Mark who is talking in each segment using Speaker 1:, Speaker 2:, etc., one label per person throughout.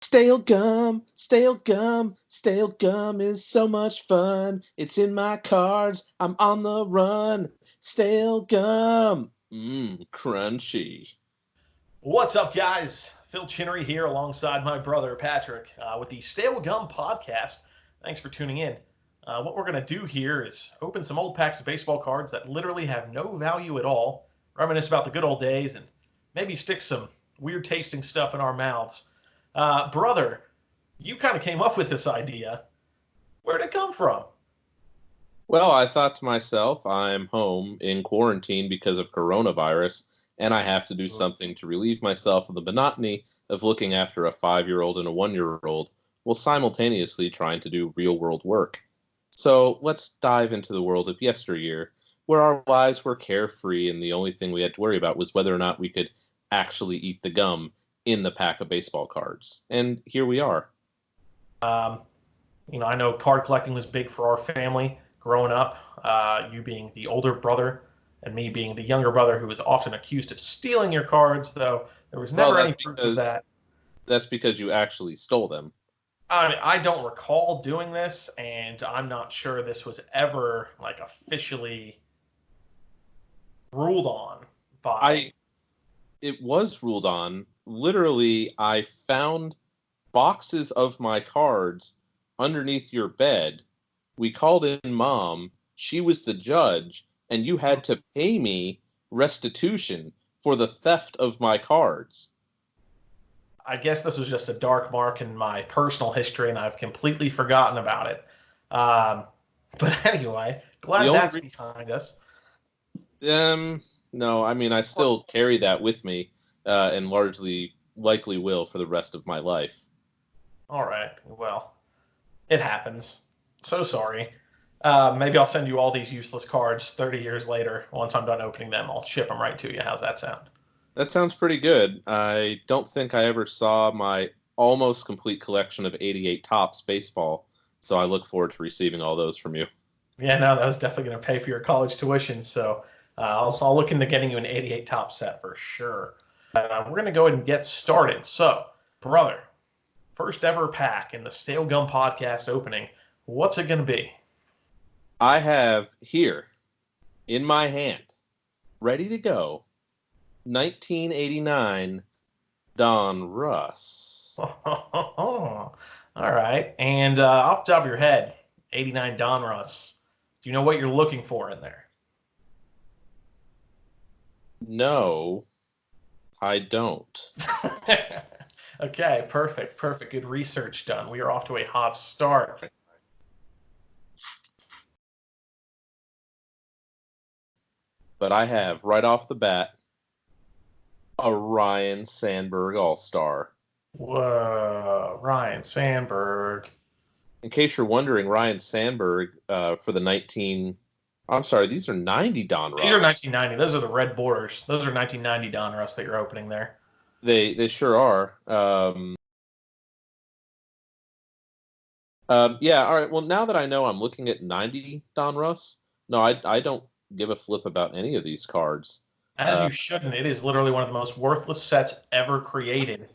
Speaker 1: Stale gum is so much fun. It's in my cards, I'm on the run. Stale gum, crunchy.
Speaker 2: What's up, guys? Phil Chinnery here alongside my brother Patrick with the Stale Gum Podcast. Thanks for tuning in. What we're going to do here is open some old packs of baseball cards that literally have no value at all, reminisce about the good old days, and maybe stick some weird tasting stuff in our mouths. Brother, you kind of came up with this idea. Where'd it come from?
Speaker 1: Well, I thought to myself, I'm home in quarantine because of coronavirus, and I have to do something to relieve myself of the monotony of looking after a 5-year-old and a 1-year-old while simultaneously trying to do real world work. So let's dive into the world of yesteryear, where our lives were carefree and the only thing we had to worry about was whether or not we could actually eat the gum in the pack of baseball cards. And here we are.
Speaker 2: Um, I know card collecting was big for our family growing up. You being the older brother, and me being the younger brother who was often accused of stealing your cards, though there was
Speaker 1: Well,
Speaker 2: never any proof of that.
Speaker 1: that's because you actually stole them.
Speaker 2: I don't recall doing this, and I'm not sure this was ever like officially ruled on by.
Speaker 1: It was ruled on. Literally, I found boxes of my cards underneath your bed. We called in mom. She was the judge, and you had to pay me restitution for the theft of my cards.
Speaker 2: I guess this was just a dark mark in my personal history, and I've completely forgotten about it. Um, but anyway,
Speaker 1: The
Speaker 2: glad
Speaker 1: only
Speaker 2: that's behind us.
Speaker 1: no, I mean I still carry that with me, and largely likely will for the rest of my life.
Speaker 2: All right. Well, it happens. So sorry. Maybe I'll send you all these useless cards 30 years later. Once I'm done opening them, I'll ship them right to you. How's that sound?
Speaker 1: That sounds pretty good. I don't think I ever saw my almost complete collection of 88 Topps baseball, so I look forward to receiving all those from you.
Speaker 2: Yeah, no, that was definitely going to pay for your college tuition. So I'll look into getting you an 88 top set for sure. We're going to go ahead and get started. So, brother, first ever pack in the Stale Gum Podcast opening. What's it going to be?
Speaker 1: I have here in my hand, ready to go, 1989 Donruss.
Speaker 2: All right. And off the top of your head, 89 Donruss. Do you know what you're looking for in there?
Speaker 1: No, I don't.
Speaker 2: Okay, perfect, perfect. Good research done. We are off to a hot start.
Speaker 1: But I have right off the bat a Ryan Sandberg All-Star.
Speaker 2: Whoa, Ryan Sandberg.
Speaker 1: In case you're wondering, Ryan Sandberg for the 19. I'm sorry, these are 90 Donruss.
Speaker 2: These are 1990. Those are the red borders. Those are 1990 Donruss that you're opening there.
Speaker 1: They sure are. Yeah, all right. Well, now that I know I'm looking at 90 Donruss, no, I don't give a flip about any of these cards.
Speaker 2: As you shouldn't. It is literally one of the most worthless sets ever created.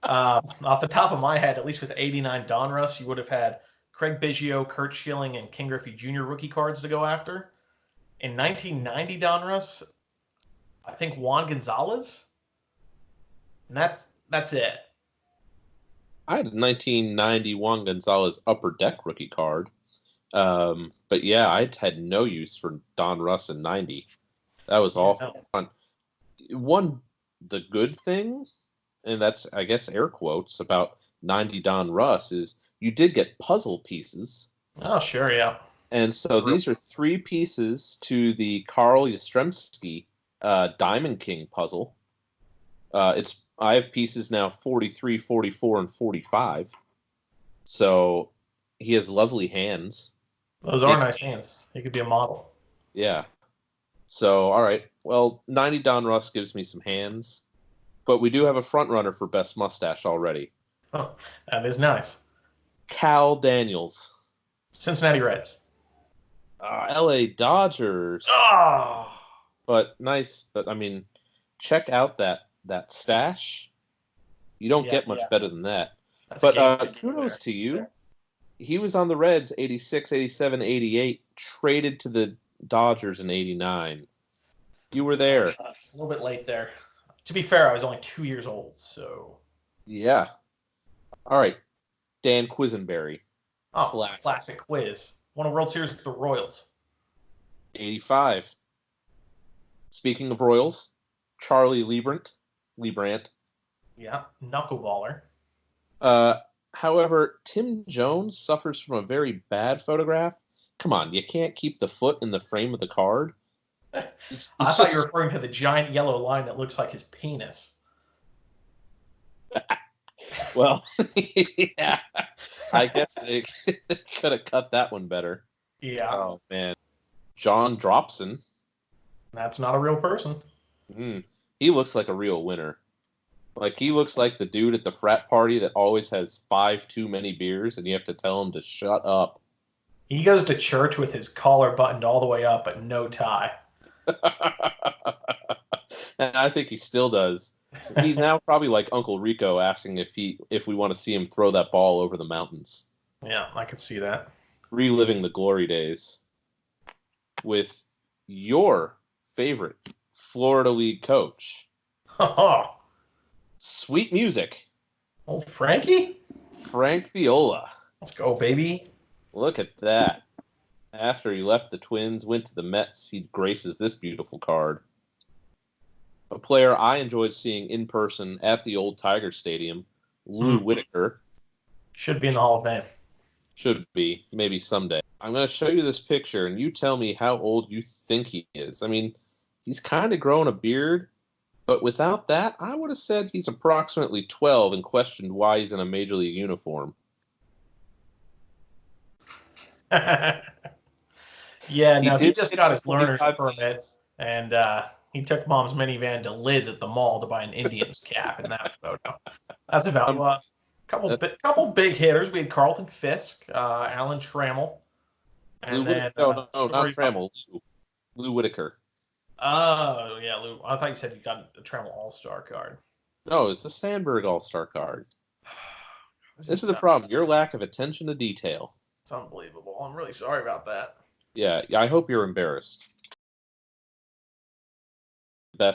Speaker 2: Off the top of my head, at least with 89 Donruss, you would have had Craig Biggio, Kurt Schilling, and King Griffey Jr. rookie cards to go after. In 1990 Donruss, I think Juan Gonzalez, and that's it.
Speaker 1: I had a 1991 Gonzalez Upper Deck rookie card. But yeah, I had no use for Donruss in 90. That was awful.
Speaker 2: No.
Speaker 1: One, the good thing, and that's, I guess, air quotes, about 90 Donruss is you did get puzzle pieces.
Speaker 2: Oh, sure, yeah.
Speaker 1: And so these are 3 pieces to the Carl Yastrzemski Diamond King puzzle. I have pieces now 43, 44, and 45. So he has lovely hands.
Speaker 2: Those are nice hands. He could be a model.
Speaker 1: Yeah. So, all right. Well, 90 Donruss gives me some hands. But we do have a front runner for best mustache already.
Speaker 2: Oh, that is nice.
Speaker 1: Cal Daniels.
Speaker 2: Cincinnati Reds.
Speaker 1: LA Dodgers.
Speaker 2: Oh!
Speaker 1: But nice. But, I mean, check out that stash. You don't get much better than that.
Speaker 2: That's a
Speaker 1: But
Speaker 2: game
Speaker 1: kudos
Speaker 2: there.
Speaker 1: to you. He was on the Reds 86, 87, 88, traded to the Dodgers in 89. You were there.
Speaker 2: A little bit late there. To be fair, I was only 2 years old, so.
Speaker 1: Yeah. All right. Dan Quisenberry.
Speaker 2: Oh,
Speaker 1: Classic.
Speaker 2: classic quiz. Won a World Series with the Royals.
Speaker 1: 85. Speaking of Royals, Charlie Leibrandt.
Speaker 2: Yeah, knuckleballer.
Speaker 1: However, Tim Jones suffers from a very bad photograph. Come on, you can't keep the foot in the frame of the card. It's
Speaker 2: I thought you were
Speaker 1: just
Speaker 2: referring to the giant yellow line that looks like his penis.
Speaker 1: well, yeah. I guess they could have cut that one better.
Speaker 2: Yeah,
Speaker 1: Oh man, John Dropson.
Speaker 2: that's not a real person.
Speaker 1: He looks like a real winner. Like he looks like the dude at the frat party that always has 5 too many beers, and you have to tell him to shut up.
Speaker 2: He goes to church with his collar buttoned all the way up, but no tie.
Speaker 1: And I think he still does. He's now probably like Uncle Rico asking if we want to see him throw that ball over the mountains.
Speaker 2: Yeah, I could see that.
Speaker 1: Reliving the glory days with your favorite Florida League coach.
Speaker 2: Oh,
Speaker 1: Sweet music.
Speaker 2: old Frankie?
Speaker 1: Frank Viola.
Speaker 2: Let's go, baby.
Speaker 1: Look at that. After he left the Twins, went to the Mets, he graces this beautiful card. A player I enjoyed seeing in person at the old Tiger Stadium, Lou Whitaker.
Speaker 2: Should be in the Hall of Fame.
Speaker 1: Should be, maybe someday. I'm going to show you this picture, and you tell me how old you think he is. I mean, he's kind of grown a beard, but without that, I would have said he's approximately 12 and questioned why he's in a Major League uniform.
Speaker 2: Yeah, no, he just
Speaker 1: hit
Speaker 2: got his
Speaker 1: 25
Speaker 2: learner's permit, and he took mom's minivan to Lids at the mall to buy an Indians cap in that photo. That's about a couple big hitters. We had Carlton Fisk, Alan Trammell, and then
Speaker 1: no, not Trammell. Lou Whitaker.
Speaker 2: Oh yeah, Lou. I thought you said you got a Trammell All-Star card.
Speaker 1: No, it's the Sandberg All-Star card. This is the problem. Your lack of attention to detail.
Speaker 2: It's unbelievable. I'm really sorry about that.
Speaker 1: Yeah, I hope you're embarrassed. The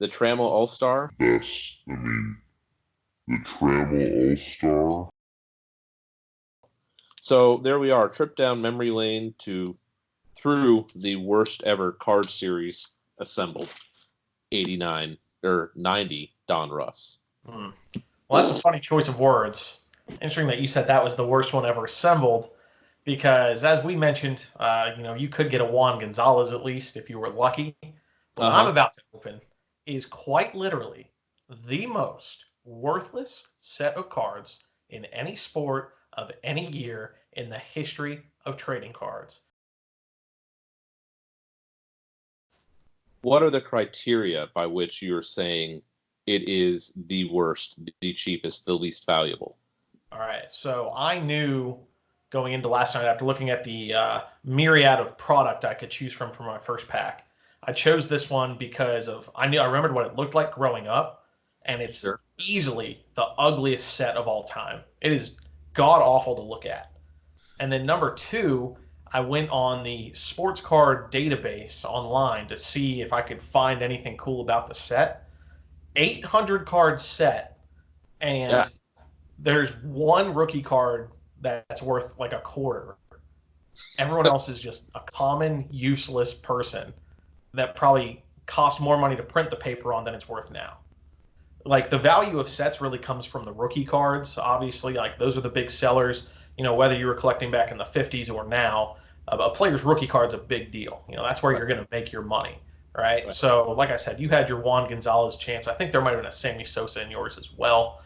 Speaker 1: Trammell All-Star.
Speaker 3: The Trammell All-Star.
Speaker 1: So there we are, trip down memory lane through the worst ever card series assembled, 89 or 90 Donruss.
Speaker 2: Well, that's a funny choice of words. Interesting that you said that was the worst one ever assembled, because as we mentioned, you could get a Juan Gonzalez at least if you were lucky. What I'm about to open is quite literally the most worthless set of cards in any sport of any year in the history of trading cards.
Speaker 1: What are the criteria by which you're saying it is the worst, the cheapest, the least valuable?
Speaker 2: All right, so I knew going into last night after looking at the myriad of product I could choose from for my first pack. I chose this one because I remembered what it looked like growing up, and it's easily the ugliest set of all time. It is god awful to look at. And then number two, I went on the sports card database online to see if I could find anything cool about the set. 800 card set, and there's one rookie card that's worth like a quarter. Everyone else is just a common, useless person that probably cost more money to print the paper on than it's worth now. Like, the value of sets really comes from the rookie cards. Obviously, like, those are the big sellers. Whether you were collecting back in the 50s or now, a player's rookie card's a big deal. That's where you're going to make your money, right? So, like I said, you had your Juan Gonzalez chance. I think there might have been a Sammy Sosa in yours as well.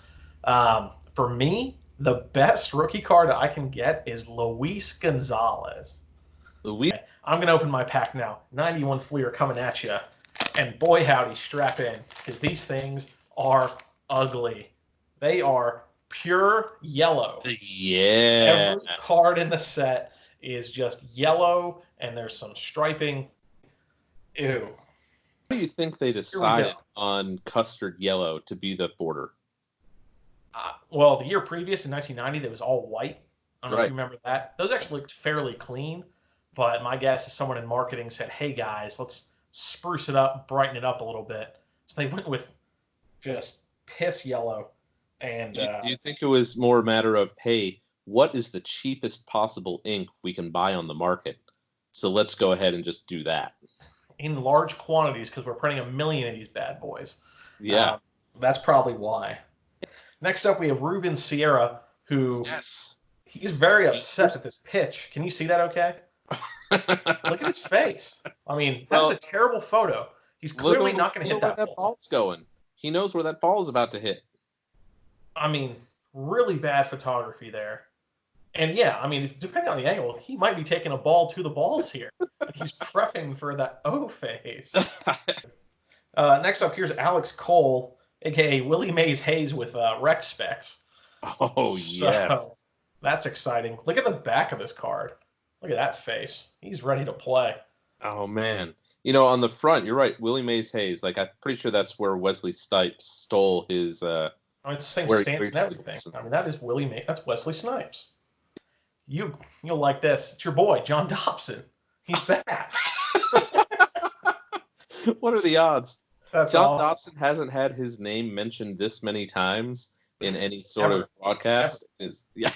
Speaker 2: For me, the best rookie card I can get is Luis Gonzalez. I'm going to open my pack now. 91 Fleer coming at you. And boy, howdy, strap in, because these things are ugly. They are pure yellow.
Speaker 1: Yeah.
Speaker 2: Every card in the set is just yellow, and there's some striping. Ew.
Speaker 1: How do you think they decided on custard yellow to be the border?
Speaker 2: Well, the year previous in 1990, that was all white. I don't know if
Speaker 1: Right.
Speaker 2: you remember that. Those actually looked fairly clean, but my guess is someone in marketing said, "Hey guys, let's spruce it up, brighten it up a little bit." So they went with just piss yellow, and
Speaker 1: Do you think it was more a matter of, hey, what is the cheapest possible ink we can buy on the market? So let's go ahead and just do that.
Speaker 2: in large quantities because we're printing 1 million of these bad boys.
Speaker 1: Yeah.
Speaker 2: Uh, that's probably why. Next up, we have Ruben Sierra, who
Speaker 1: Yes.
Speaker 2: he's very upset at this pitch. Can you see that okay? Look at his face. I mean, that is
Speaker 1: Well,
Speaker 2: a terrible photo. He's
Speaker 1: look
Speaker 2: clearly
Speaker 1: at,
Speaker 2: not going to
Speaker 1: look
Speaker 2: hit
Speaker 1: at where
Speaker 2: that
Speaker 1: that
Speaker 2: ball.
Speaker 1: ball's going. He knows where that ball is about to hit.
Speaker 2: I mean, really bad photography there. And yeah, I mean, depending on the angle, he might be taking a ball to the balls here. He's prepping for that O phase. Next up, here's Alex Cole, aka Willie Mays Hayes with rec specs.
Speaker 1: Oh, yes.
Speaker 2: So that's exciting. Look at the back of this card. Look at that face. He's ready to play.
Speaker 1: Oh, man. On the front, you're right. Willie Mays Hayes. Like, I'm pretty sure that's where Wesley Stipes stole his.
Speaker 2: I mean, it's the same
Speaker 1: Where
Speaker 2: stance and everything. I mean, that is Willie Mays. That's Wesley Snipes. You'll like this. It's your boy John Dobson. He's back.
Speaker 1: What are the odds?
Speaker 2: That's
Speaker 1: John
Speaker 2: awesome.
Speaker 1: Dobson hasn't had his name mentioned this many times in any sort
Speaker 2: Ever.
Speaker 1: of broadcast. Yeah.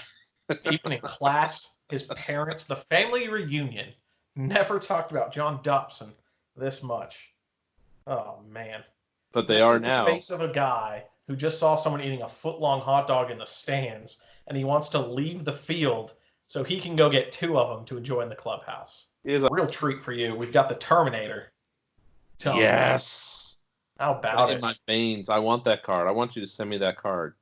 Speaker 2: Even in class, his parents, the family reunion, never talked about John Dobson this much. Oh man.
Speaker 1: But they
Speaker 2: This
Speaker 1: are
Speaker 2: is the
Speaker 1: now.
Speaker 2: face of a guy who just saw someone eating a foot-long hot dog in the stands, and he wants to leave the field so he can go get 2 of them to enjoy in the clubhouse.
Speaker 1: He is a-
Speaker 2: Real treat for you. We've got the Terminator. Tell me,
Speaker 1: Yes.
Speaker 2: how about
Speaker 1: In
Speaker 2: it?
Speaker 1: my veins. I want that card. I want you to send me that card.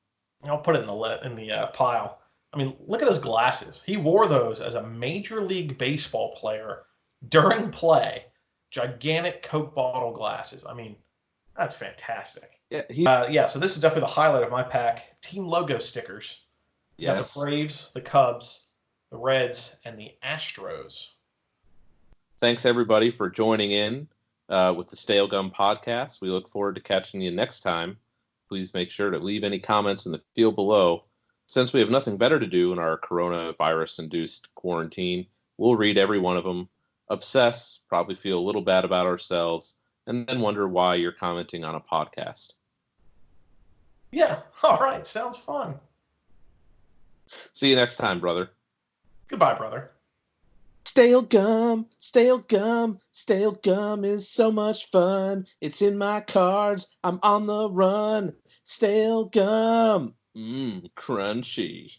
Speaker 2: I'll put it in the pile. I mean, look at those glasses. He wore those as a Major League Baseball player during play. Gigantic Coke bottle glasses. I mean, that's fantastic.
Speaker 1: Yeah,
Speaker 2: So this is definitely the highlight of my pack. Team logo stickers. You got
Speaker 1: yes.
Speaker 2: the Braves, the Cubs, the Reds, and the Astros.
Speaker 1: Thanks everybody for joining in with the Stale Gum podcast. We look forward to catching you next time. Please make sure to leave any comments in the field below. Since we have nothing better to do in our coronavirus-induced quarantine, we'll read every one of them, obsess, probably feel a little bad about ourselves, and then wonder why you're commenting on a podcast.
Speaker 2: Yeah, all right. Sounds fun.
Speaker 1: See you next time, brother.
Speaker 2: Goodbye, brother.
Speaker 1: Stale gum, stale gum, stale gum is so much fun. It's in my cards, I'm on the run. Stale gum, crunchy.